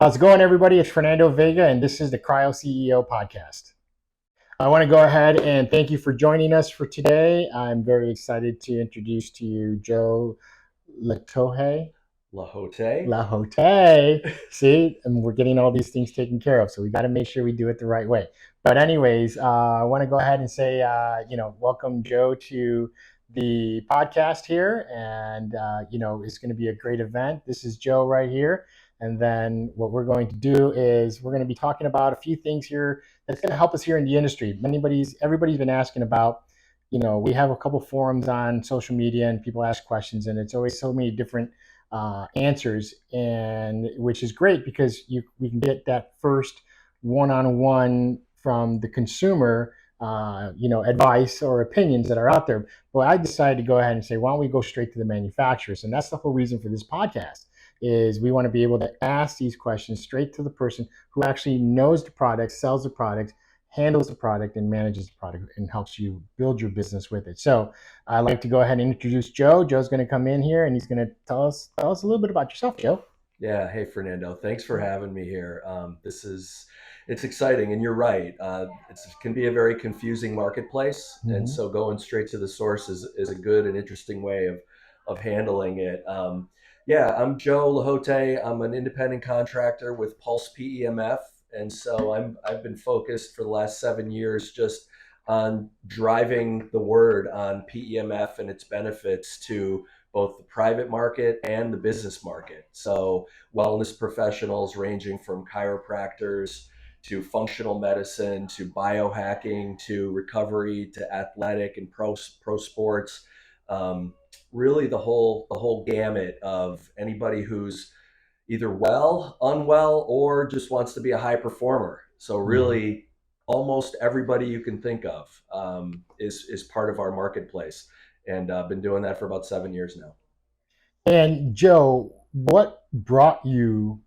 How's it going, everybody? It's Fernando Vega, and this is the CryoCeo Podcast. I want to go ahead and thank you for joining us for today. I'm very excited to introduce to you Joe Lehotay. Lehotay. Lehotay. See, and we're getting all these things taken care of, so we got to make sure we do it the right way. But anyways, I want to go ahead and say, welcome Joe to the podcast here, and it's going to be a great event. This is Joe right here, and then what we're going to do is we're going to be talking about a few things here that's going to help us here in the industry. Everybody's been asking about. We have a couple forums on social media, and people ask questions, and it's always so many different answers, and which is great because we can get that first one-on-one from the consumer, advice or opinions that are out there. Well, I decided to go ahead and say, why don't we go straight to the manufacturers? And that's the whole reason for this podcast. Is we want to be able to ask these questions straight to the person who actually knows the product, sells the product, handles the product, and manages the product, and helps you build your business with it. So I'd like to go ahead and introduce Joe. Joe's going to come in here and he's going to tell us a little bit about yourself, Joe. Yeah. Hey, Fernando. Thanks for having me here. It's exciting, and you're right. It can be a very confusing marketplace, and Mm-hmm. so going straight to the source is a good and interesting way of handling it. Yeah, I'm Joe Lehotay. I'm an independent contractor with Pulse PEMF, and so I've been focused for the last 7 years just on driving the word on PEMF and its benefits to both the private market and the business market. So wellness professionals ranging from chiropractors to functional medicine to biohacking to recovery to athletic and pro sports. Really the whole gamut of anybody who's either well, unwell, or just wants to be a high performer. So Mm-hmm. really, almost everybody you can think of is part of our marketplace, and I've been doing that for about 7 years now. And Joe, what brought you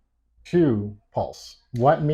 to Pulse? What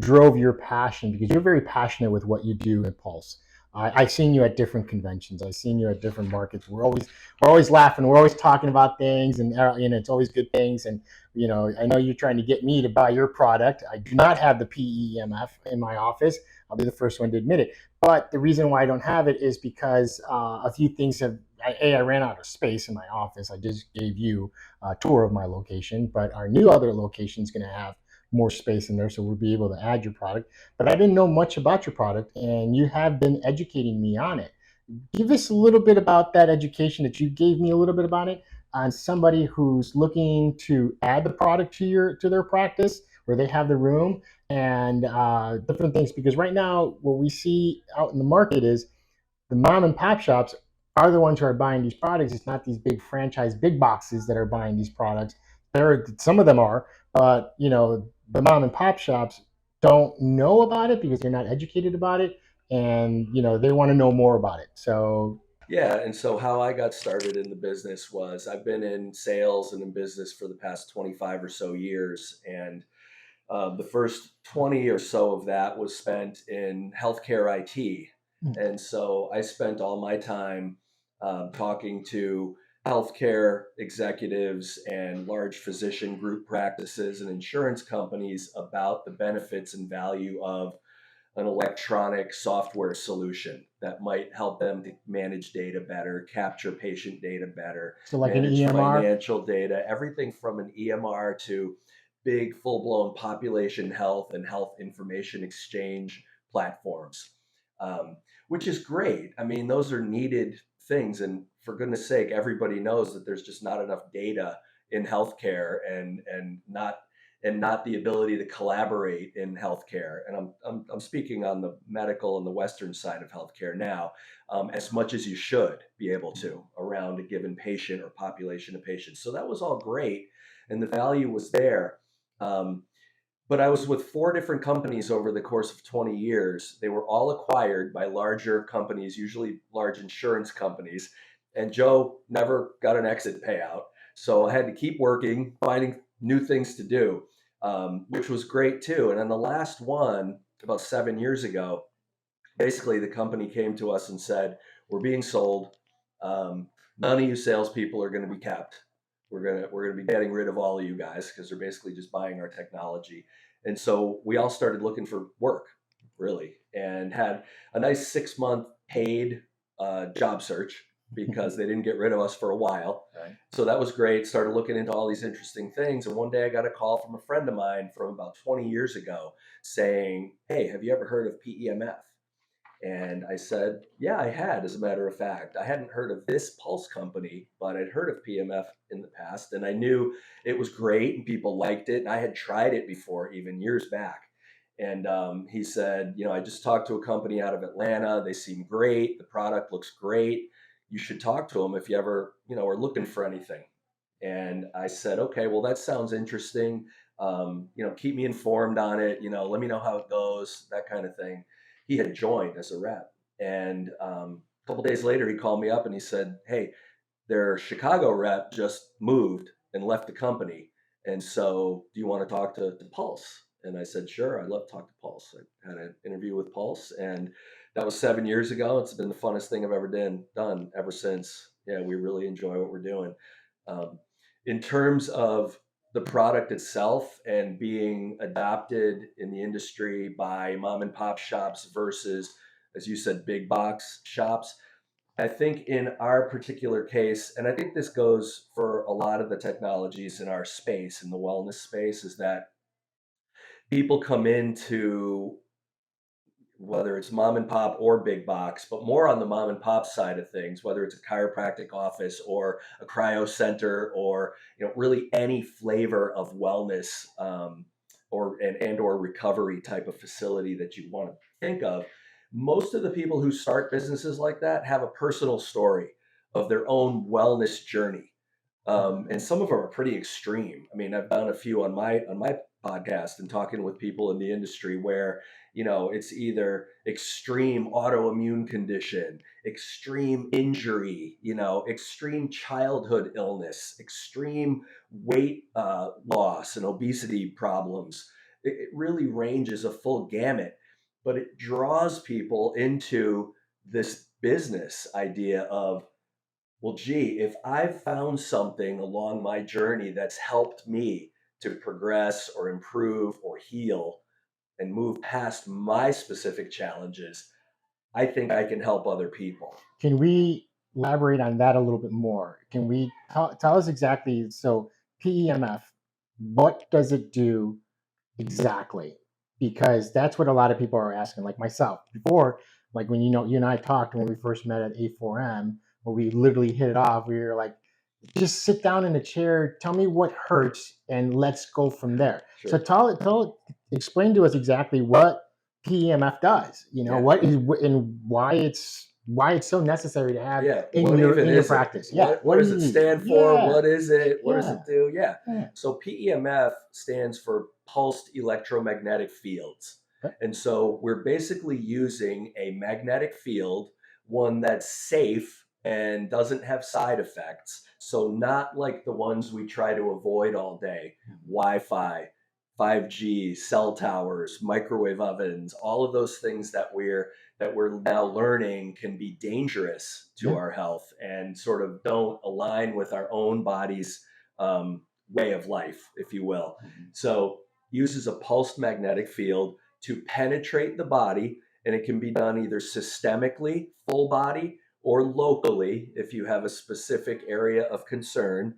drove your passion? Because you're very passionate with what you do at Pulse. I've seen you at different conventions. I've seen you at different markets. We're always laughing. We're always talking about things, and it's always good things. And I know you're trying to get me to buy your product. I do not have the PEMF in my office. I'll be the first one to admit it. But the reason why I don't have it is because a few things have. I ran out of space in my office. I just gave you a tour of my location, but our new other location is going to have more space in there, so we'll be able to add your product. But I didn't know much about your product, and you have been educating me on it. Give us a little bit about that education that you gave me a little bit about it on somebody who's looking to add the product to their practice where they have the room and different things. Because right now, what we see out in the market is the mom and pop shops are the ones who are buying these products. It's not these big franchise, big boxes that are buying these products. Some of them are, but the mom and pop shops don't know about it because they're not educated about it, and they want to know more about it. So, Yeah, and so how I got started in the business was I've been in sales and in business for the past 25 or so years, and the first 20 or so of that was spent in healthcare IT. And so I spent all my time talking to healthcare executives and large physician group practices and insurance companies about the benefits and value of an electronic software solution that might help them to manage data better, capture patient data better, so like an manage EMR. financial data, everything from an EMR to big full blown population health and health information exchange platforms, which is great. I mean, those are needed things. And for goodness sake, everybody knows that there's just not enough data in healthcare and not the ability to collaborate in healthcare. And I'm speaking on the medical and the Western side of healthcare now, as much as you should be able to around a given patient or population of patients. So that was all great, and the value was there. Um, but I was with four different companies over the course of 20 years. They were all acquired by larger companies, usually large insurance companies. And Joe never got an exit payout. So I had to keep working, finding new things to do, which was great too. And then the last one, about 7 years ago, basically the company came to us and said, "We're being sold. None of you salespeople are going to be kept. we're gonna be getting rid of all of you guys because they're basically just buying our technology. And so we all started looking for work, really, and had a nice 6 month paid job search because they didn't get rid of us for a while. Right. So that was great. Started looking into all these interesting things. And one day I got a call from a friend of mine from about 20 years ago saying, "Hey, have you ever heard of PEMF?" And I said, "Yeah, I had, as a matter of fact. I hadn't heard of this pulse company, but I'd heard of PMF in the past. And I knew it was great and people liked it. And I had tried it before, even years back." And he said, "I just talked to a company out of Atlanta. They seem great. The product looks great. You should talk to them if you ever, are looking for anything." And I said, "Okay, well, that sounds interesting. Keep me informed on it. Let me know how it goes, that kind of thing." He had joined as a rep. And a couple days later, he called me up and he said, "Hey, their Chicago rep just moved and left the company. And so do you want to talk to Pulse?" And I said, "Sure, I'd love to talk to Pulse." I had an interview with Pulse, and that was 7 years ago. It's been the funnest thing I've ever done ever since. Yeah, we really enjoy what we're doing. Um, in terms of the product itself and being adopted in the industry by mom and pop shops versus, as you said, big box shops, I think in our particular case, and I think this goes for a lot of the technologies in our space, in the wellness space, is that people come into, whether it's mom and pop or big box, but more on the mom and pop side of things, whether it's a chiropractic office or a cryo center, or really any flavor of wellness, or recovery type of facility that you want to think of. Most of the people who start businesses like that have a personal story of their own wellness journey, and some of them are pretty extreme. I mean, I've done a few on my podcast and talking with people in the industry where it's either extreme autoimmune condition, extreme injury, extreme childhood illness, extreme weight loss and obesity problems. It really ranges a full gamut, but it draws people into this business idea of, well, gee, if I've found something along my journey that's helped me to progress or improve or heal and move past my specific challenges, I think I can help other people. Can we elaborate on that a little bit more? Can we tell us exactly? So PEMF, what does it do exactly? Because that's what a lot of people are asking, like myself. Before, like when you and I talked when we first met at A4M, where we literally hit it off, we were like, just sit down in a chair, tell me what hurts, and let's go from there. Sure. So explain to us exactly what PEMF does. Yeah. What is and why it's so necessary to have in What your even in your is it? practice. Yeah. What does do it you need? stand for? Yeah. What is it? What does Yeah. it do? Yeah. Yeah. So PEMF stands for pulsed electromagnetic fields. Okay. And so we're basically using a magnetic field, one that's safe and doesn't have side effects. So not like the ones we try to avoid all day, Wi-Fi, 5G, cell towers, microwave ovens, all of those things that we're now learning can be dangerous to Yeah. our health and sort of don't align with our own body's way of life, if you will. So uses a pulsed magnetic field to penetrate the body, and it can be done either systemically, full body, or locally if you have a specific area of concern,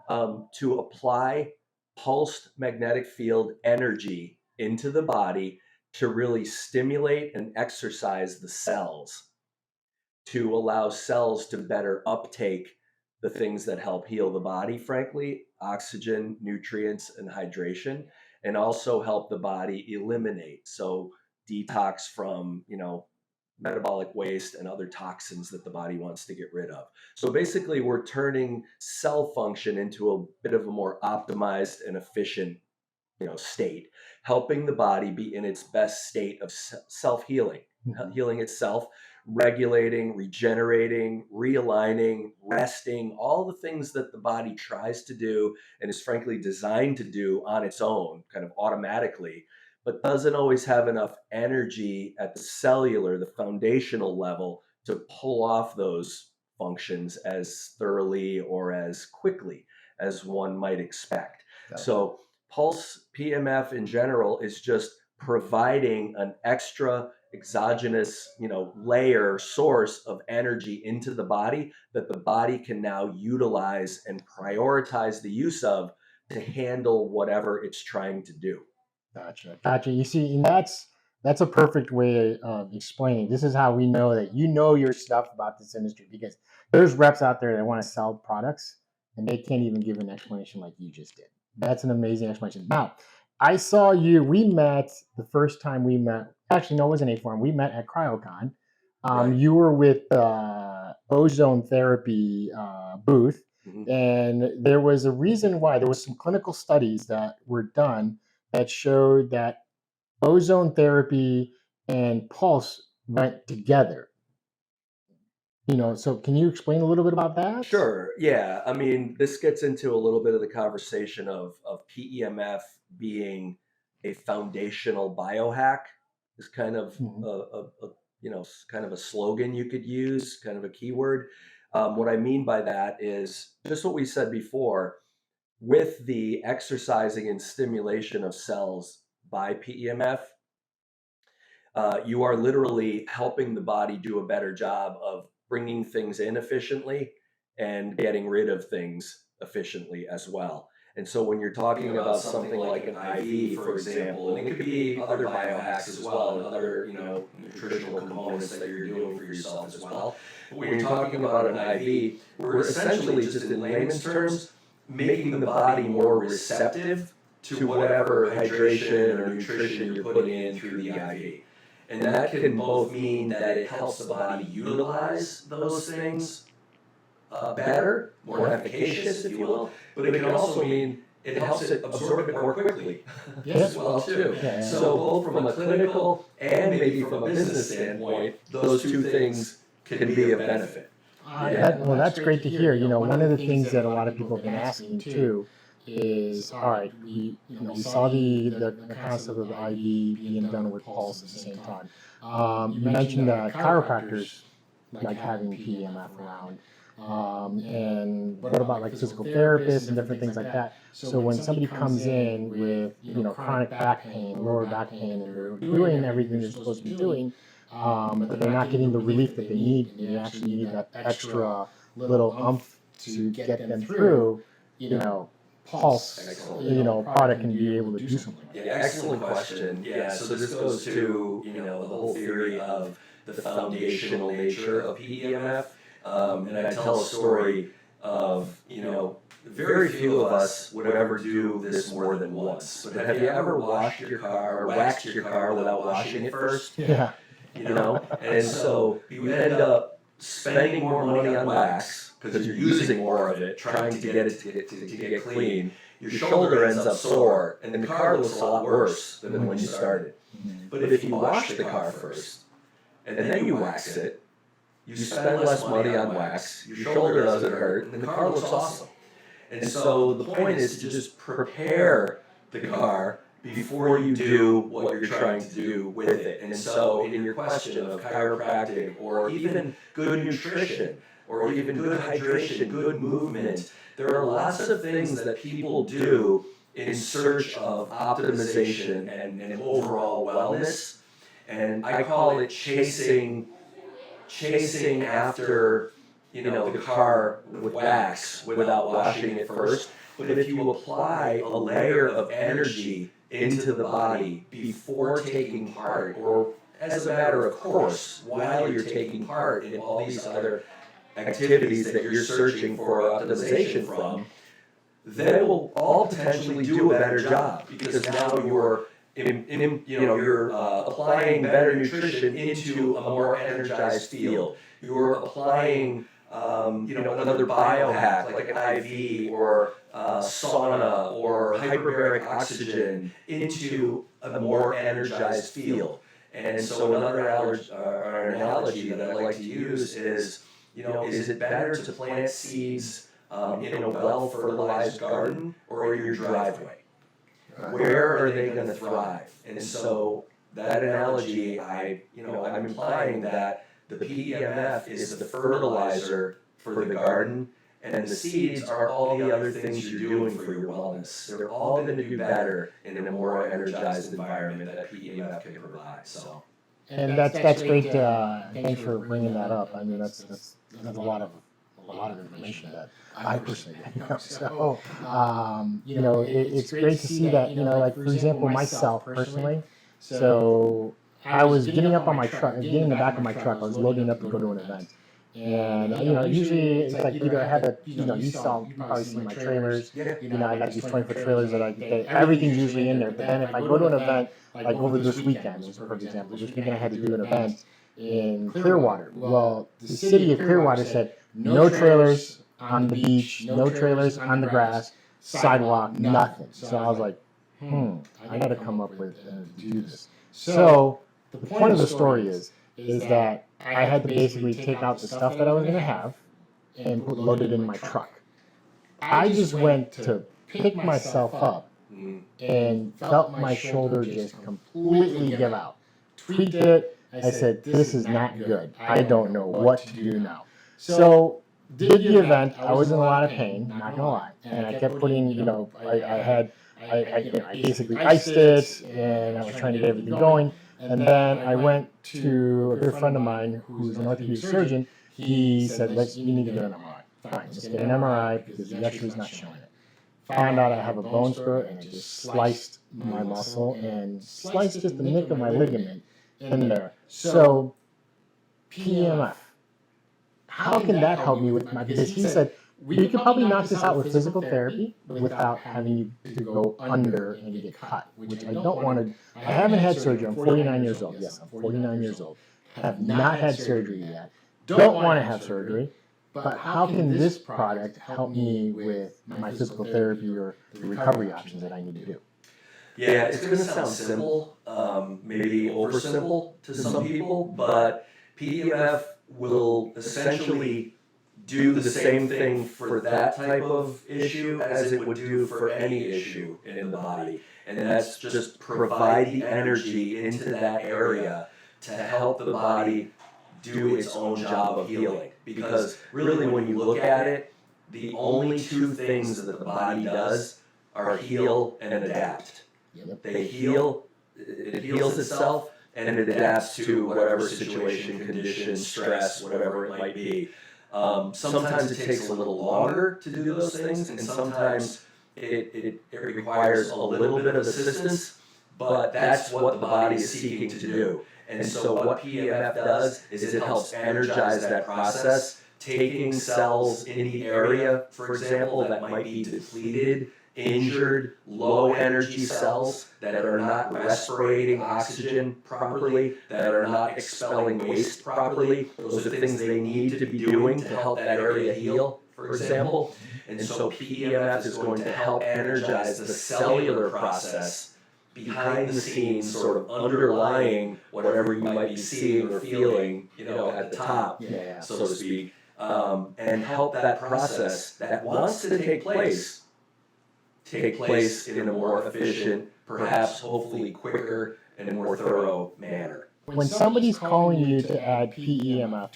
to apply pulsed magnetic field energy into the body to really stimulate and exercise the cells, to allow cells to better uptake the things that help heal the body, frankly, oxygen, nutrients, and hydration, and also help the body eliminate. So detox from, metabolic waste and other toxins that the body wants to get rid of. So basically, we're turning cell function into a bit of a more optimized and efficient, state, helping the body be in its best state of self-healing, healing itself, regulating, regenerating, realigning, resting, all the things that the body tries to do and is frankly designed to do on its own, kind of automatically, but doesn't always have enough energy at the cellular, the foundational level, to pull off those functions as thoroughly or as quickly as one might expect. Gotcha. So pulse PEMF in general is just providing an extra exogenous, layer source of energy into the body that the body can now utilize and prioritize the use of to handle whatever it's trying to do. Gotcha. You see, and that's a perfect way of explaining. This is how we know that you know your stuff about this industry, because there's reps out there that want to sell products and they can't even give an explanation like you just did. That's an amazing explanation. Now, I saw you. We met the first time we met. Actually, no, it wasn't A4M. We met at CryoCon. Right. You were with ozone therapy booth, Mhm. and there was a reason why. There was some clinical studies that were done that showed that ozone therapy and pulse went together. So can you explain a little bit about that? Sure. Yeah. I mean, this gets into a little bit of the conversation of PEMF being a foundational biohack. Is kind of Mhm. kind of a slogan you could use, kind of a keyword. What I mean by that is just what we said before. With the exercising and stimulation of cells by PEMF, you are literally helping the body do a better job of bringing things in efficiently and getting rid of things efficiently as well. And so when you're talking about something like an IV, for example, and it could be other biohacks as well, and other, nutritional components that you're doing for yourself as well. But when you're talking about an IV, we're essentially just in layman's terms making the body more receptive to whatever hydration or nutrition you're putting in through the IV. And that can both mean that it helps the body utilize those things better, more efficacious, if you will, but it can also mean it helps it absorb it more quickly as well too. Yeah. So both from a clinical and maybe from a business standpoint, those two things can be of benefit. That's great to hear. One of the things that a lot of people have been asking too is, all right, we saw the concept of the IV being done with pulse at the same time. You mentioned chiropractors like having PEMF around. And what about like physical therapists and different things like that? So when somebody comes in with chronic back pain, lower back pain, and they're doing everything they're supposed to be doing, but they're not getting the relief that they need, and they actually need that extra little umph to get them through, pulse, product can be able to do something like that. Yeah, excellent question. Yeah, so this goes to, the whole theory of the foundational nature of PEMF. And I tell a story of, very few of us would ever do this more than once. But have you ever washed your car or waxed your car without washing it first? Yeah. And so you end up spending more money on wax because you're using more of it, trying to get it to get clean. Your shoulder ends up sore, and the car looks a lot worse than when you started. But if you wash the car first, and then you wax it, you spend less money on wax, your shoulder doesn't hurt, and the car looks awesome. And so the point is to just prepare the car before you do what you're trying to do with it. And so in your question of chiropractic or even good nutrition or even good hydration, good movement, there are lots of things that people do in search of optimization and overall wellness. And I call it chasing after the car with wax without washing it first. But if you apply a layer of energy into the body before taking part, or as a matter of course, while you're taking part in all these other activities that you're searching for optimization from, they will all potentially do a better job because now you're applying better nutrition into a more energized field. You're applying another biohack like an IV or sauna or hyperbaric oxygen into a more energized field. And so another analogy that I like to use is, is it better to plant seeds in a well-fertilized garden or in your driveway? Where are they going to thrive? And so that analogy, I'm implying that the PEMF is the fertilizer for the garden, And the seeds are all the other things you're doing for your wellness. They're all going to do better in a more energized environment that PEMF can provide. So, And that's great. Thanks for bringing that up. I mean, that's a lot of information that I personally didn't know. So, it's great to see that. Like for example, myself personally. So I was getting up on my truck, getting in the back of my truck. I was loading up to go to an event. And usually it's like either I have you probably see my trailers. I got these 20-foot trailers everything's usually in there. But then if I go to an event, like over this weekend, just for example, this weekend I had to do an event in Clearwater. Well, the city of Clearwater said no trailers on the beach, no trailers on the grass, sidewalk, nothing. So I was like, I got to come up with do this. So the point of the story is that I had to basically take out the stuff that I was going to have and load it in my truck. I just went to pick myself up and felt my shoulder just completely give out. Tweaked it. I said, this is not good. I don't know what to do now. So did the event. I was in a lot of pain, not gonna lie. And I kept putting, I basically iced it and I was trying to get everything going. And then I went to a good friend of mine who's an orthopedic surgeon. He said, you need to get an MRI. Fine, let's get an MRI because the x-ray's not showing it. Found out I have a bone spur and it just sliced my muscle and sliced just the nick of my ligament in there. So PEMF, how can that help me with because he said, we could probably knock this out with physical therapy without having you to go under and get cut, which I don't want to. I haven't had surgery. I'm 49 years old. Yes, I'm 49 years old. Have not had surgery yet. Don't want to have surgery. But how can this product help me with my physical therapy or the recovery options that I need to do? Yeah, it's going to sound simple, maybe over simple to some people, but PEMF will essentially do the same thing for that type of issue as it would do for any issue in the body. And that's just provide the energy into that area to help the body do its own job of healing. Because really, when you look at it, the only two things that the body does are heal and adapt. They heal, it heals itself, and it adapts to whatever situation, condition, stress, whatever it might be. Sometimes it takes a little longer to do those things, and sometimes it requires a little bit of assistance, but that's what the body is seeking to do. And so what PEMF does is it helps energize that process, taking cells in the area, for example, that might be depleted, injured, low energy cells that are not respirating oxygen properly, that are not expelling waste properly. Those are things they need to be doing to help that area heal, for example. And so PEMF is going to help energize the cellular process behind the scenes, sort of underlying whatever you might be seeing or feeling, at the top, so to speak, and help that process that wants to take place in a more efficient, perhaps hopefully quicker and more thorough manner. When somebody's calling you to add PEMF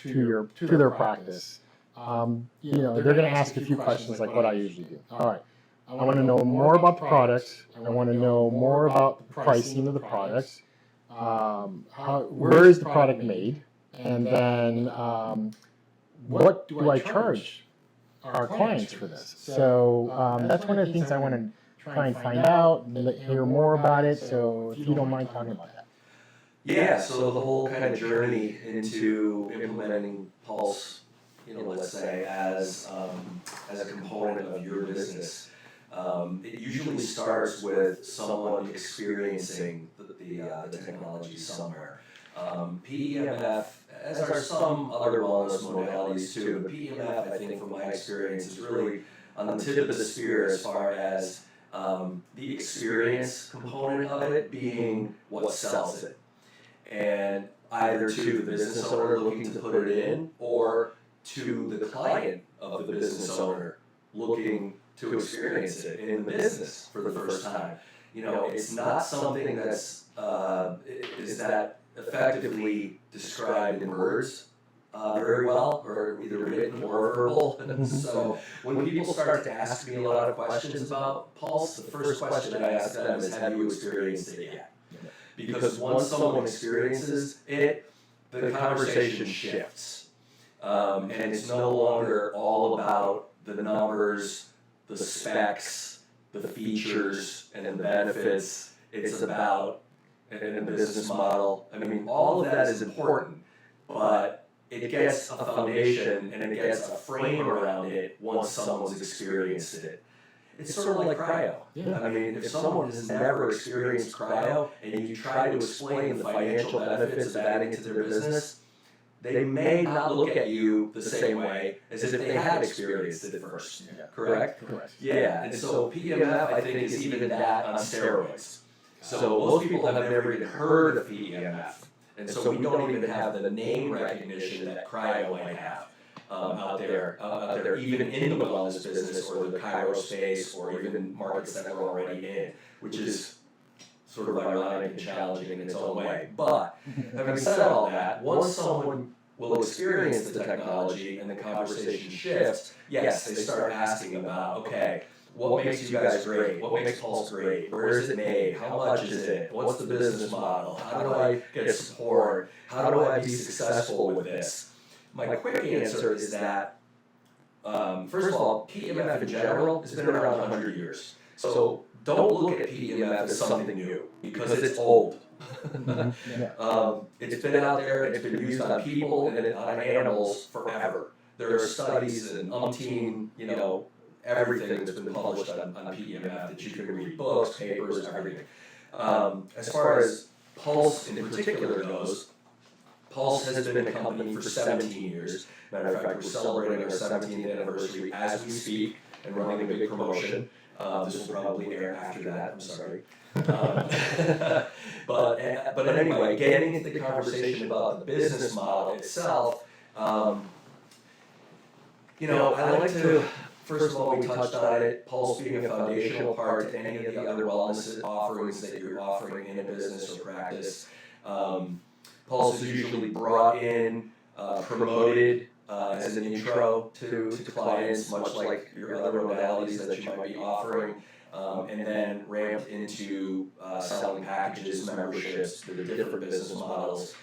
to their practice, they're going to ask a few questions like what I usually do. All right, I want to know more about the product. I want to know more about the pricing of the product. Where is the product made? And then what do I charge our clients for this? So that's one of the things I want to try and find out, hear more about it. So if you don't mind talking about that. Yeah, so the whole kind of journey into implementing Pulse, let's say as a component of your business, it usually starts with someone experiencing the technology somewhere. PEMF, as are some other wellness modalities too, but PEMF, I think from my experience, is really on the tip of the spear as far as the experience component of it being what sells it. And either to the business owner looking to put it in or to the client of the business owner looking to experience it in the business for the first time. It's not something that's is that effectively described in words. very well, or either written or verbal. So when people start to ask me a lot of questions about Pulse, the first question I ask them is, have you experienced it yet? Because once someone experiences it, the conversation shifts. And it's no longer all about the numbers, the specs, the features, and the benefits. It's about and the business model. I mean, all of that is important, but it gets a foundation and it gets a frame around it once someone's experienced it. It's sort of like cryo. Yeah. I mean, if someone has never experienced cryo and you try to explain the financial benefits of adding it to their business, they may not look at you the same way as if they had experienced it first. Yeah. Correct? Correct. Yeah, and so PEMF, I think, is even that on steroids. So most people have never even heard of PEMF. And so we don't even have the name recognition that cryo might have out there, even in the wellness business or the Cryo space or even markets that we're already in, which is sort of ironic and challenging in its own way. But having said all that, once someone will experience the technology and the conversation shifts, yes, they start asking about, okay, what makes you guys great? What makes Pulse great? Where is it made? How much is it? What's the business model? How do I get support? How do I be successful with this? My quick answer is that, first of all, PEMF in general has been around 100 years. So don't look at PEMF as something new because it's old. It's been out there, it's been used on people and on animals forever. There are studies and umpteen, everything that's been published on PEMF that you can read, books, papers, everything. As far as Pulse in particular goes, Pulse has been a company for 17 years. Matter of fact, we're celebrating our 17th anniversary as we speak and running a big promotion. This will probably air after that, I'm sorry. But anyway, getting into the conversation about the business model itself, I like to, first of all, we touched on it, Pulse being a foundational part to any of the other wellness offerings that you're offering in a business or practice. Pulse is usually brought in, promoted as an intro to clients, much like your other modalities that you might be offering, and then ramped into selling packages, memberships, the different business models.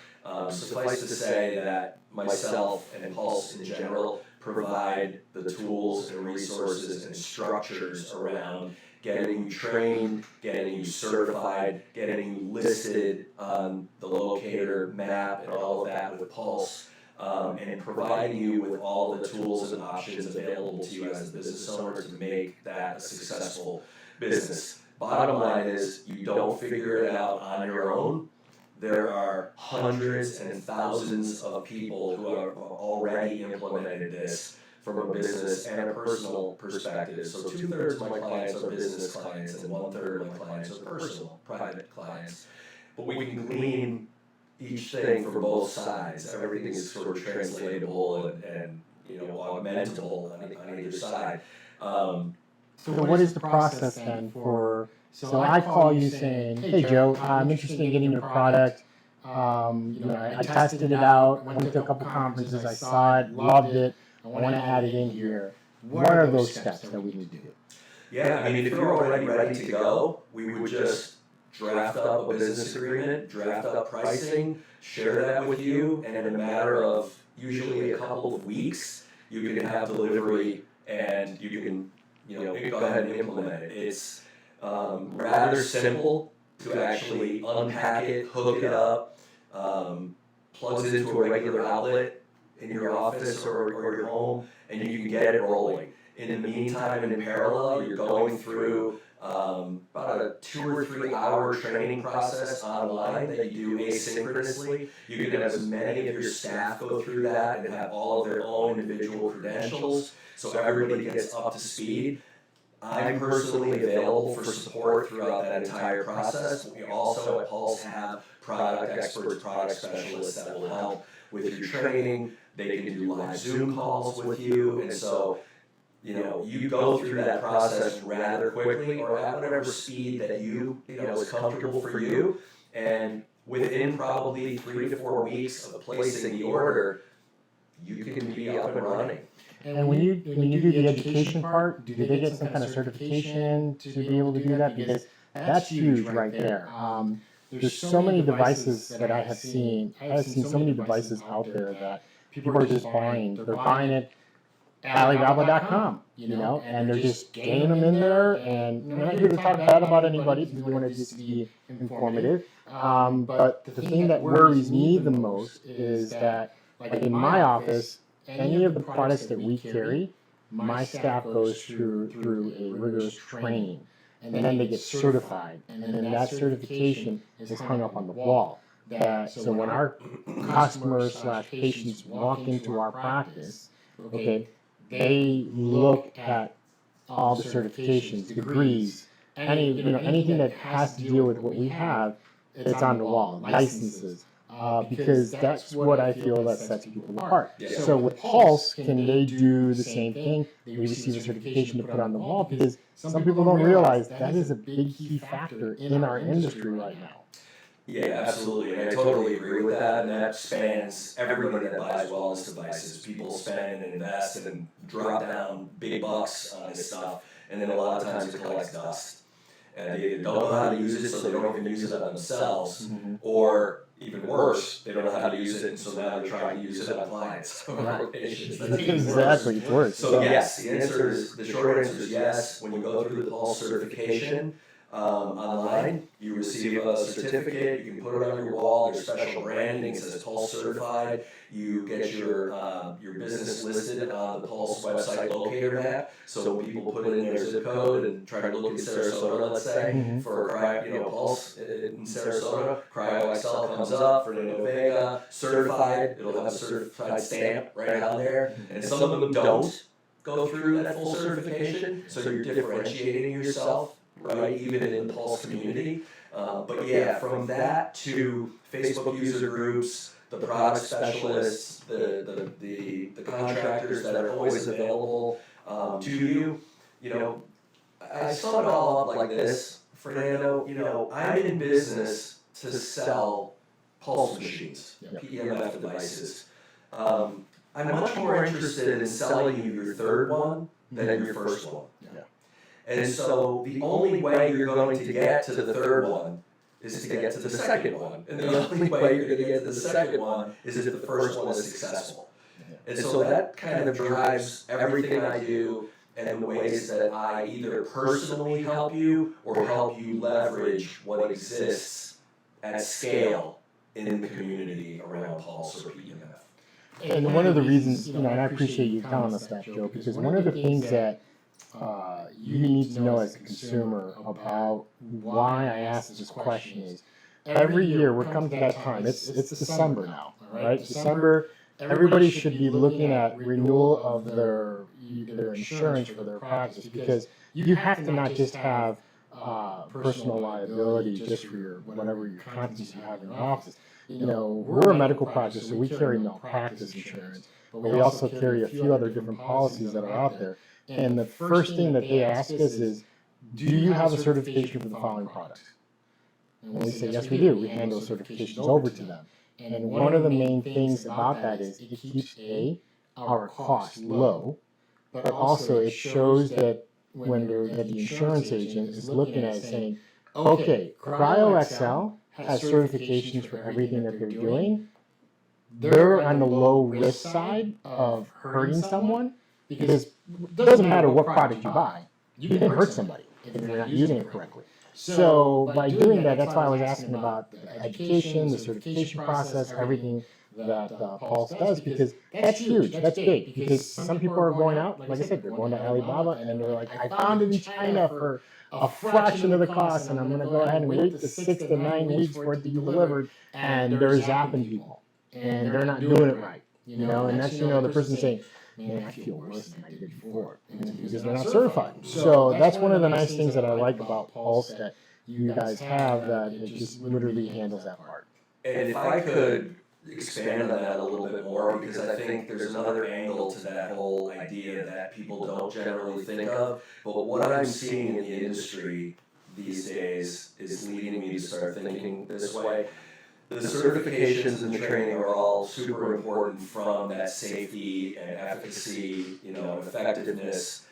Suffice to say that myself and Pulse in general provide the tools and resources and structures around getting you trained, getting you certified, getting you listed on the locator map and all of that with Pulse, and providing you with all the tools and options available to you as a business owner to make that a successful business. Bottom line is, you don't figure it out on your own. There are hundreds and thousands of people who have already implemented this from a business and a personal perspective. So 2/3 of my clients are business clients and 1/3 of my clients are personal, private clients. But we can glean each thing from both sides. Everything is sort of translatable and augmentable on either side. So what is the process then for, so I call you saying, hey Joe, I'm interested in getting your product. I tested it out, went to a couple conferences, I saw it, loved it, I want to add it in here. What are those steps that we need to do? Yeah, I mean, if you're already ready to go, we would just draft up a business agreement, draft up pricing, share that with you, and in a matter of usually a couple of weeks, you can have delivery and you can go ahead and implement it. It's rather simple to actually unpack it, hook it up, plugs it into a regular outlet in your office or your home, and you can get it rolling. In the meantime and in parallel, you're going through about a 2 or 3 hour training process online that you do asynchronously. You can have as many of your staff go through that and have all of their own individual credentials, so everybody gets up to speed. I'm personally available for support throughout that entire process. We also at Pulse have product experts, product specialists that will help with your training. They can do live Zoom calls with you, and so you go through that process rather quickly or at whatever speed that is comfortable for you, and within probably 3 to 4 weeks of placing the order, you can be up and running. And when you do the education part, do they get some kind of certification to be able to do that? Because that's huge right there. There's so many devices that I have seen. I have seen so many devices out there that people are just buying. They're buying it Alibaba.com, and they're just getting them in there. And we're not here to talk bad about anybody because we want to just be informative. But the thing that worries me the most is that, like in my office, any of the products that we carry, my staff goes through a rigorous training, and then they get certified, and then that certification is hung up on the wall. So when our customers slash patients walk into our practice, okay, they look at all the certifications, degrees, anything that has to deal with what we have, it's on the wall, licenses. Because that's what I feel that sets people apart. Yeah. So with Pulse, can they do the same thing? They receive a certification to put on the wall, because some people don't realize that is a big key factor in our industry right now. Yeah, absolutely. And I totally agree with that. And that spans everybody that buys wellness devices. People spend and invest and drop down big bucks on this stuff. And then a lot of times it collects dust. And they either don't know how to use it, so they don't even use it on themselves, or even worse, they don't know how to use it, and so now they're trying to use it on clients or patients. Exactly, it's worse. So yes, the short answer is yes. When you go through the Pulse certification online, you receive a certificate. You can put it on your wall. There's special branding. It says Pulse certified. You get your business listed on the Pulse website locator map. So when people put in their zip code and try to look in Sarasota, let's say, for Pulse in Sarasota, CryoCeo comes up. Fernando Vega, certified. It'll have a certified stamp right on there. And some of them don't go through that full certification, so you're differentiating yourself, right, even in the Pulse community. But yeah, from that to Facebook user groups, the product specialists, the contractors that are always available to you, I sum it all up like this, Fernando. I'm in business to sell pulse machines, PEMF devices. I'm much more interested in selling you your third one than your first one. And so the only way you're going to get to the third one is to get to the second one. And the only way you're going to get to the second one is if the first one is successful. And so that kind of drives everything I do and the ways that I either personally help you or help you leverage what exists at scale in the community around Pulse or PEMF. And one of the reasons, and I appreciate you telling us that, Joe, because one of the things that you need to know as a consumer about why I asked this question is, every year we're coming to that time. It's December now, right? December, everybody should be looking at renewal of their insurance for their practice, because you have to not just have personal liability just for your whatever your contents you have in your office. We're a medical practice, so we carry malpractice insurance, but we also carry a few other different policies that are out there. And the first thing that they ask us is, do you have a certification for the following products? And when we say, yes, we do, we hand those certifications over to them. And one of the main things about that is it keeps, our costs low, but also it shows that when that the insurance agent is looking at it saying, okay, CryoXL has certifications for everything that they're doing. They're on the low risk side of hurting someone, because it doesn't matter what product you buy, you can hurt somebody if you're not using it correctly. So by doing that, that's why I was asking about the education, the certification process, everything that Pulse does, because that's huge, that's big. Because some people are going out, like I said, they're going to Alibaba and they're like, I found it in China for a fraction of the cost, and I'm going to go ahead and wait the 6 to 9 weeks for it to be delivered, and they're zapping people, and they're not doing it right, and that's, the person saying, man, I feel worse than I did before, because they're not certified. So that's one of the nice things that I like about Pulse that you guys have, that it just literally handles that part. And if I could expand on that a little bit more, because I think there's another angle to that whole idea that people don't generally think of, but what I'm seeing in the industry these days is leading me to start thinking this way. the certifications and the training are all super important from that safety and efficacy, and effectiveness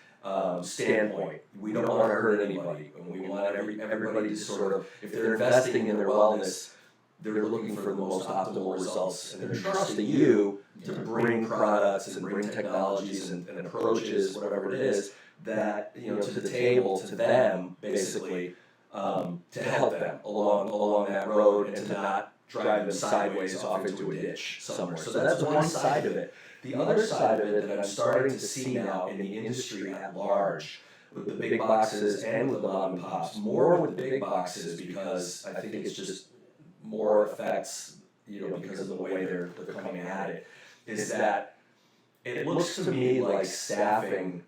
standpoint. We don't want to hurt anybody, and we want everybody to sort of, if they're investing in their wellness, they're looking for the most optimal results, and they're trusting you to bring products and bring technologies and approaches, whatever it is, that to the table, to them, basically, to help them along that road and to not drive them sideways off into a ditch somewhere. So that's one side of it. The other side of it that I'm starting to see now in the industry at large, with the big boxes and with the mom and pops, more with the big boxes, because I think it's just more effects, because of the way they're coming at it, is that it looks to me like staffing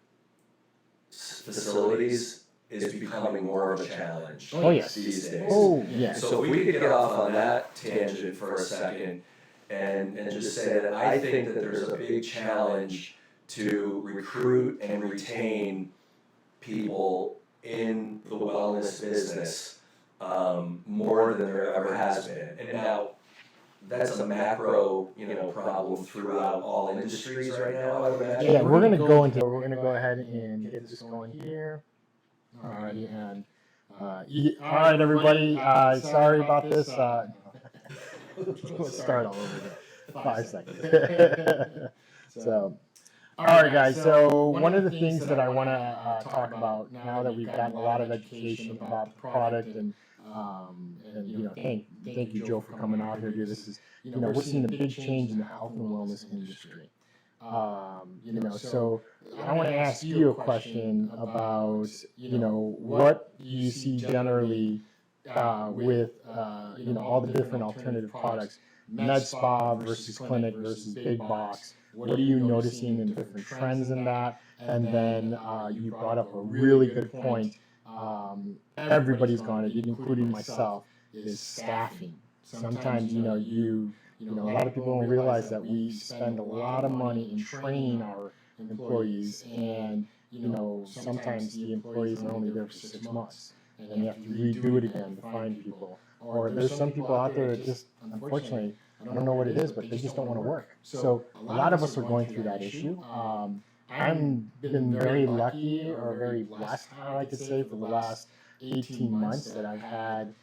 facilities is becoming more of a challenge these days. Oh, yes. So if we could get off on that tangent for a second and just say that I think that there's a big challenge to recruit and retain people in the wellness business more than there ever has been. And now that's a macro, problem throughout all industries right now, I would imagine. Yeah, we're gonna go ahead and get this going here. Alrighty, and all right, everybody. Sorry about this. Let's start all over again. 5 seconds. So, all right, guys. So one of the things that I want to talk about now that we've gotten a lot of education about the product, and thank you, Joe, for coming out here. This is, we're seeing a big change in the health and wellness industry. So I want to ask you a question about, what you see generally with, all the different alternative products, med spa versus clinic versus big box. What are you noticing in different trends in that? And then you brought up a really good point. Everybody's gone it, including myself, is staffing. Sometimes, a lot of people don't realize that we spend a lot of money in training our employees, and sometimes the employees are only there for 6 months, and you have to redo it again to find people. Or there's some people out there that just, unfortunately, I don't know what it is, but they just don't want to work. So a lot of us are going through that issue. I've been very lucky, or very blessed, I could say, for the last 18 months that I've had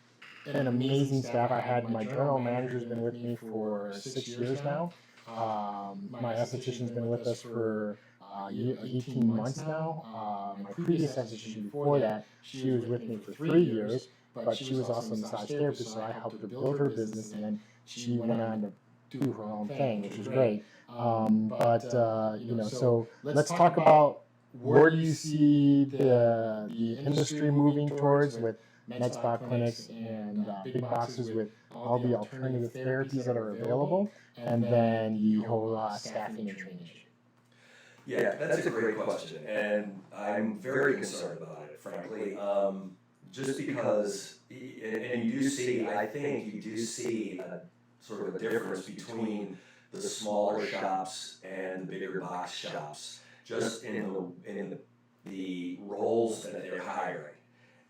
an amazing staff. I had my general manager's been with me for 6 years now. My esthetician's been with us for 18 months now. My previous esthetician before that, she was with me for 3 years, but she was also a massage therapist, so I helped her build her business, and then she went on to do her own thing, which was great. So let's talk about where do you see the industry moving towards with med spa clinics and big boxes with all the alternative therapies that are available, and then the whole staffing and training issue. Yeah, that's a great question, and I'm very concerned about it, frankly. Just because, and I think you do see a sort of a difference between the smaller shops and the bigger box shops, just in the roles that they're hiring.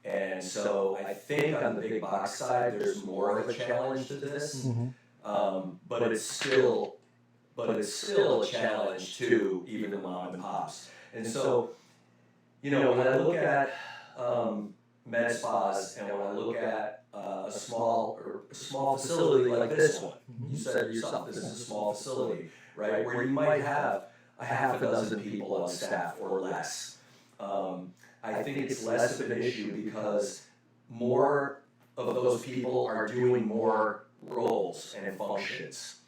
And so I think on the big box side, there's more of a challenge to this, but it's still a challenge to even the mom and pops. And so, when I look at med spas, and when I look at a small facility like this one, you said yourself, this is a small facility, right, where you might have a half a dozen people on staff or less. I think it's less of an issue because more of those people are doing more roles and functions.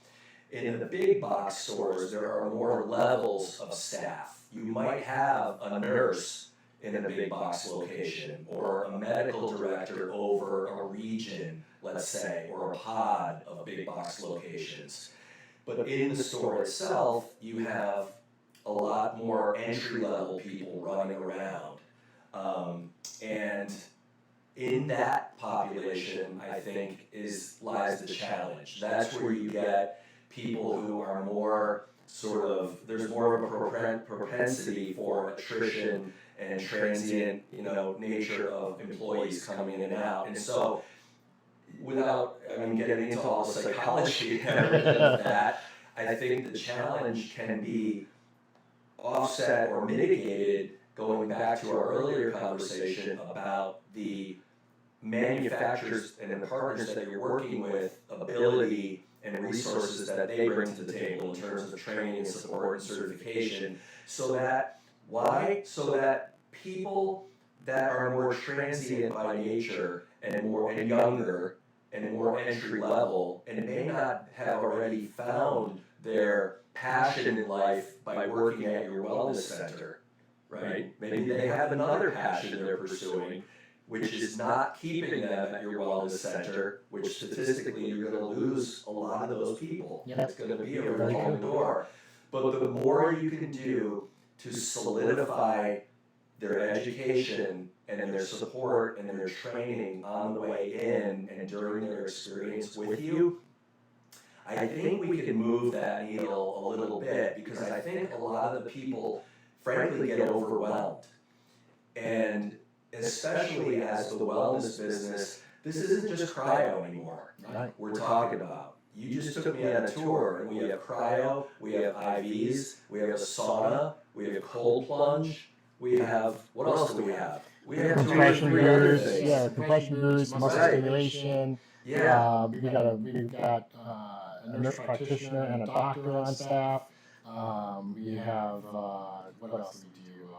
In the big box stores, there are more levels of staff. You might have a nurse in a big box location, or a medical director over a region, let's say, or a pod of big box locations. But in the store itself, you have a lot more entry-level people running around. And in that population, I think, lies the challenge. That's where you get people who are more there's more of a propensity for attrition and transient, nature of employees coming in and out. And so, without, I mean, getting into all the psychology and everything of that, I think the challenge can be offset or mitigated going back to our earlier conversation about the manufacturers and the partners that you're working with ability and resources that they bring to the table in terms of training and support and certification. So that, why? So that people that are more transient by nature and younger and more entry level and may not have already found their passion in life by working at your wellness center, right? Maybe they have another passion they're pursuing, which is not keeping them at your wellness center, which statistically you're going to lose a lot of those people. Yep. It's going to be a revolving door. But the more you can do to solidify their education and their support and their training on the way in and during their experience with you, I think we can move that needle a little bit, because I think a lot of the people, frankly, get overwhelmed. And especially as the wellness business, this isn't just cryo anymore. Right. We're talking about. You just took me on a tour, and we have cryo, we have IVs, we have a sauna, we have cold plunge, we have, what else do we have? We have Compression 2 or 3 other boost, things. yeah, compression boost, muscle Right. stimulation. Yeah. We've got a nurse practitioner and a doctor on staff. We have what else do we do?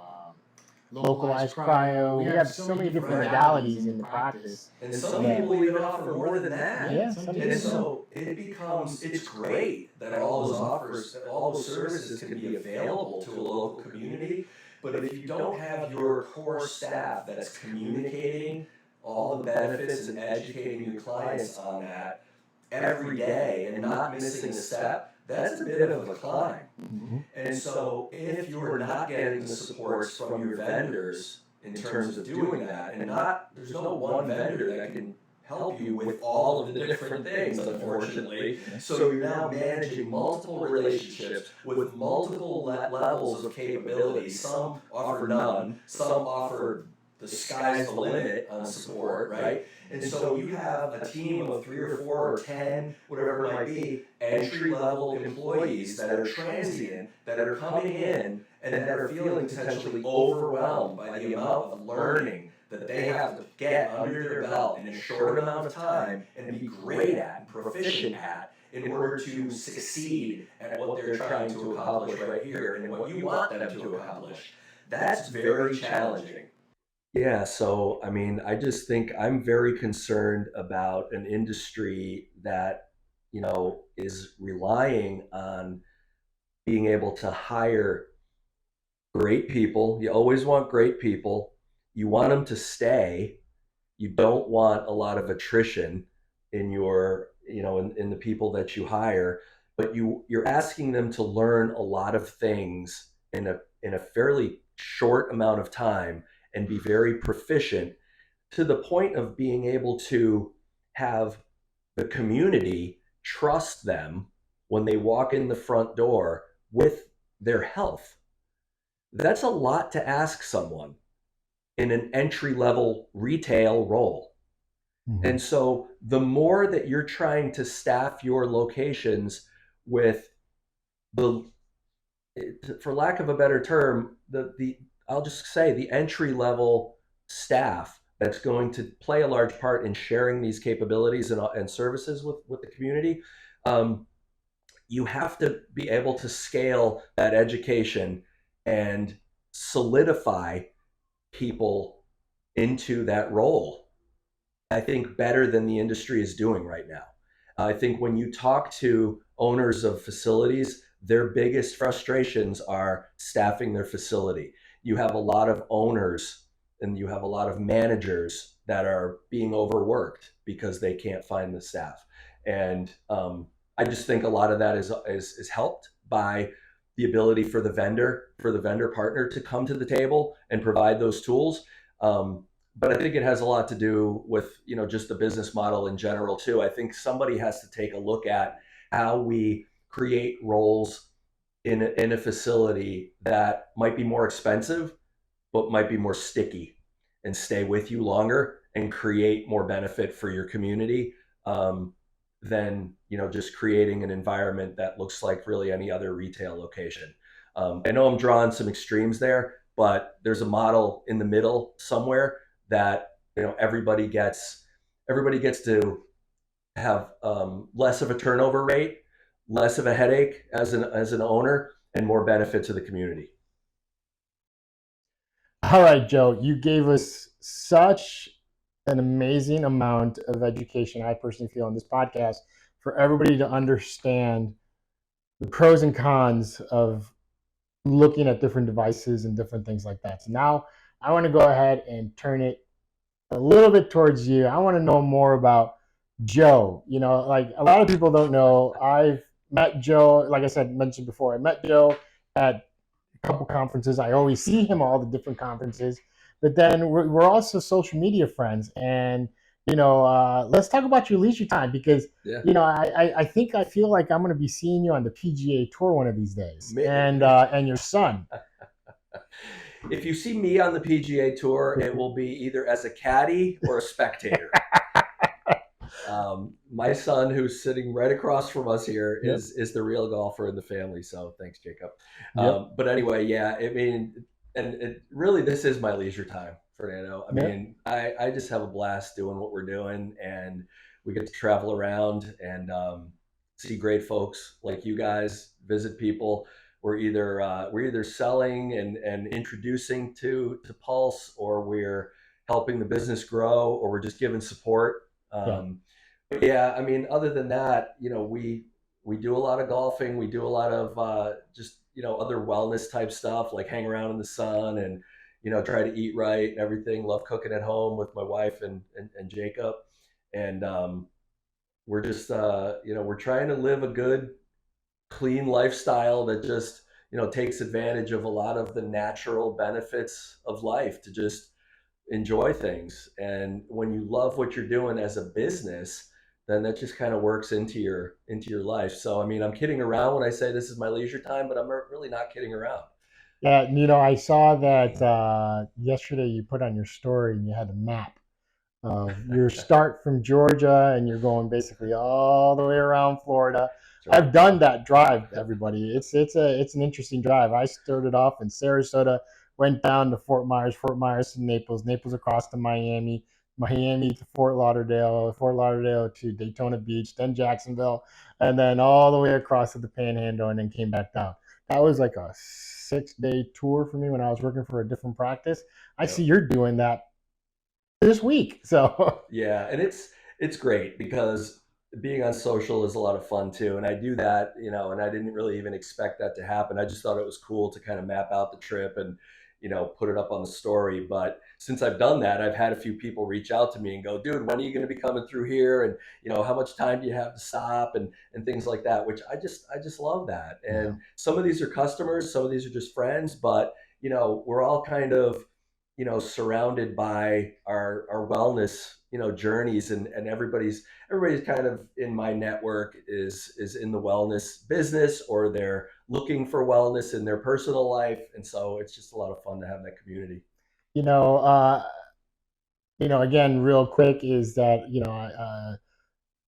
Localized cryo. We have so many different modalities in the practice. And some people even offer more than that. Yeah, some And do. so it's great that all those services can be available to a local community. But if you don't have your core staff that's communicating all the benefits and educating your clients on that every day and not missing a step, that's a bit of a climb. Mm-hmm. And so if you're not getting the supports from your vendors in terms of doing that, and there's no one vendor that can help you with all of the different things, unfortunately. So you're now managing multiple relationships with multiple levels of capability. Some offer none, some offer the sky's the limit on support, right? And so you have a team of 3 or 4 or 10, whatever it might be, entry-level employees that are transient, that are coming in, and that are feeling potentially overwhelmed by the amount of learning that they have to get under their belt in a short amount of time and be great at and proficient at in order to succeed at what they're trying to accomplish right here and what you want them to accomplish. That's very challenging. Yeah, so I mean, I just think I'm very concerned about an industry that, is relying on being able to hire great people. You always want great people. You want them to stay. You don't want a lot of attrition in in the people that you hire, but you're asking them to learn a lot of things in a fairly short amount of time and be very proficient to the point of being able to have the community trust them when they walk in the front door with their health. That's a lot to ask someone in an entry-level retail role. Mm-hmm. And so the more that you're trying to staff your locations with for lack of a better term, I'll just say the entry-level staff that's going to play a large part in sharing these capabilities and services with the community, you have to be able to scale that education and solidify people into that role, I think, better than the industry is doing right now. I think when you talk to owners of facilities, their biggest frustrations are staffing their facility. You have a lot of owners and you have a lot of managers that are being overworked because they can't find the staff. And I just think a lot of that is helped by the ability for the vendor partner to come to the table and provide those tools. But I think it has a lot to do with, just the business model in general too. I think somebody has to take a look at how we create roles in a facility that might be more expensive, but might be more sticky and stay with you longer and create more benefit for your community than just creating an environment that looks like really any other retail location. I know I'm drawing some extremes there, but there's a model in the middle somewhere that everybody gets to have less of a turnover rate, less of a headache as an owner, and more benefit to the community. All right, Joe, you gave us such an amazing amount of education, I personally feel, on this podcast for everybody to understand the pros and cons of looking at different devices and different things like that. So now I want to go ahead and turn it a little bit towards you. I want to know more about Joe. Like a lot of people don't know, I've met Joe, like I said, mentioned before, I met Joe at a couple conferences. I always see him at all the different conferences. But then we're also social media friends. And, let's talk about your leisure time because, Yeah. I think I feel like I'm going to be seeing you on the PGA Tour one of these days. And your son. If you see me on the PGA Tour, it will be either as a caddy or a spectator. My son, who's sitting right across from us here, Yep. is the real golfer in the family. So thanks, Jacob. Yep. But anyway, yeah, I mean, and really, this is my leisure time, Fernando. I Yep. mean, I just have a blast doing what we're doing, and we get to travel around and see great folks like you guys, visit people. We're either selling and introducing to Pulse, or we're helping the business grow, or we're just giving support. Yeah. But yeah, I mean, other than that, we do a lot of golfing. We do a lot of just other wellness type stuff, like hang around in the sun and try to eat right and everything. Love cooking at home with my wife and Jacob, and we're just we're trying to live a good, clean lifestyle that just takes advantage of a lot of the natural benefits of life to just enjoy things. And when you love what you're doing as a business, then that just kind of works into your life. So I mean, I'm kidding around when I say this is my leisure time, but I'm really not kidding around. Yeah, I saw that yesterday you put on your story and you had a map of your start from Georgia and you're going basically all the way around Florida. That's right. I've done that drive, everybody. It's an interesting drive. I started off in Sarasota, went down to Fort Myers to Naples, Naples across to Miami, Miami to Fort Lauderdale, Fort Lauderdale to Daytona Beach, then Jacksonville, and then all the way across to the Panhandle, and then came back down. That was like a 6-day tour for me when I was working for a different practice. I Yep. see you're doing that this week. So Yeah, and it's great because being on social is a lot of fun too. And I do that, and I didn't really even expect that to happen. I just thought it was cool to kind of map out the trip and put it up on the story. But since I've done that, I've had a few people reach out to me and go, "Dude, when are you going to be coming through here? And how much time do you have to stop and things like that?" Which I just love that. yeah. And some of these are customers, some of these are just friends, but we're all kind of surrounded by our wellness, journeys, and everybody's kind of in my network is in the wellness business, or they're looking for wellness in their personal life, and so it's just a lot of fun to have that community. You know, uh, again, real quick is that,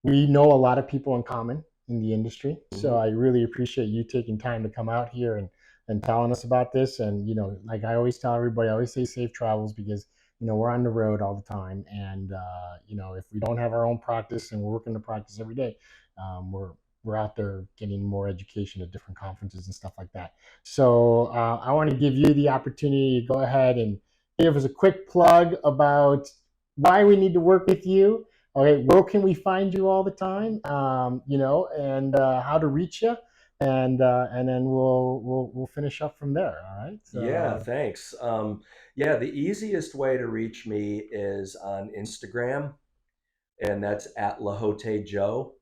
we know a lot of people in common in the industry. So Hmm. I really appreciate you taking time to come out here and telling us about this. And, like I always tell everybody, I always say safe travels because, we're on the road all the time. And, if we don't have our own practice and we're working the practice every day, we're out there getting more education at different conferences and stuff like that. So I want to give you the opportunity to go ahead and give us a quick plug about why we need to work with you. Okay, where can we find you all the time? And how to reach you, and then we'll finish up from there. All right. Yeah, So thanks. Yeah, the easiest way to reach me is on Instagram, and that's at Lehotay Joe.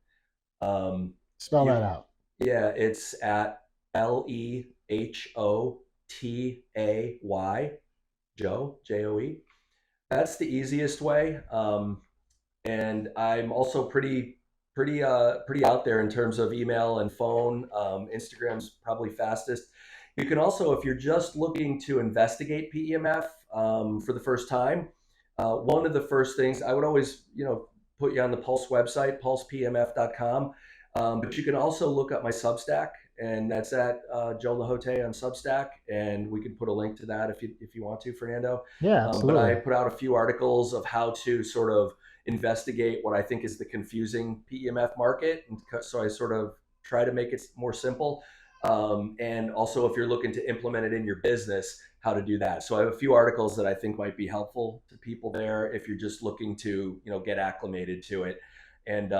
Um, spell that you out. Yeah, it's at Lehotay, Joe, Joe. That's the easiest way. And I'm also pretty out there in terms of email and phone. Instagram's probably fastest. You can also, if you're just looking to investigate PEMF for the first time, one of the first things I would always, put you on the Pulse website, pulsepmf.com. But you can also look up my Substack, and that's at Joe Lehotay on Substack, and we can put a link to that if you want to, Fernando. Yeah, But I absolutely. put out a few articles of how to sort of investigate what I think is the confusing PEMF market, and so I sort of try to make it more simple. And also, if you're looking to implement it in your business, how to do that. So I have a few articles that I think might be helpful to people there if you're just looking to get acclimated to it. And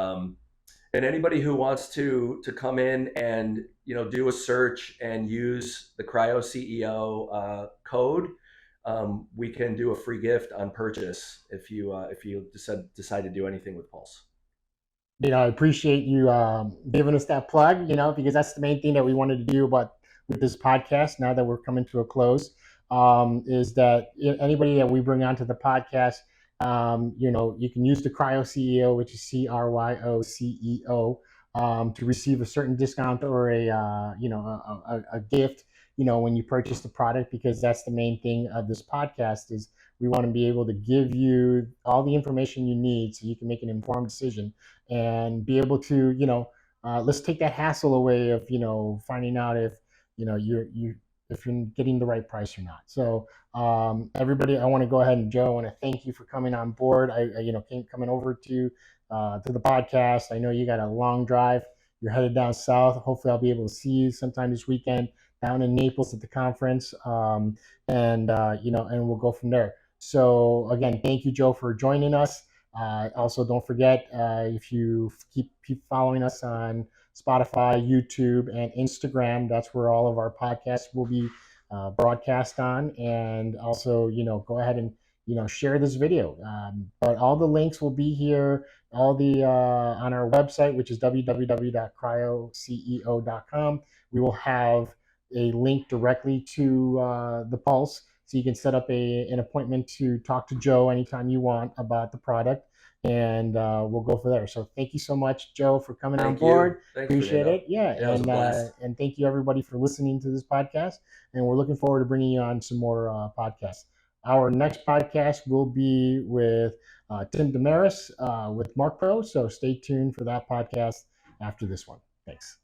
and anybody who wants to come in and do a search and use the CryoCeo code, we can do a free gift on purchase if you decide to do anything with Pulse. I appreciate you giving us that plug, because that's the main thing that we wanted to do about with this podcast. Now that we're coming to a close, is that anybody that we bring onto the podcast, you can use the Cryo CEO, which is CryoCeo, to receive a certain discount or a gift, when you purchase the product, because that's the main thing of this podcast is we want to be able to give you all the information you need so you can make an informed decision and be able to, let's take that hassle away of, finding out if, if you're getting the right price or not. So everybody, I want to go ahead and Joe, I want to thank you for coming on board. Coming over to the podcast. I know you got a long drive. You're headed down south. Hopefully, I'll be able to see you sometime this weekend down in Naples at the conference, and we'll go from there. So again, thank you, Joe, for joining us. Also, don't forget if you keep following us on Spotify, YouTube, and Instagram, that's where all of our podcasts will be broadcast on. And also, go ahead and share this video. But all the links will be here, all the on our website, which is www.cryoceo.com. We will have a link directly to the Pulse, so you can set up an appointment to talk to Joe anytime you want about the product, and we'll go from there. So thank you so much, Joe, for coming on Thank you. board. Thanks, Appreciate Fernando. it. Yeah, Yeah, it was a blast. and thank you everybody for listening to this podcast. And we're looking forward to bringing you on some more podcasts. Our next podcast will be with Tim Damaris with Mark Pro. So stay tuned for that podcast after this one. Thanks.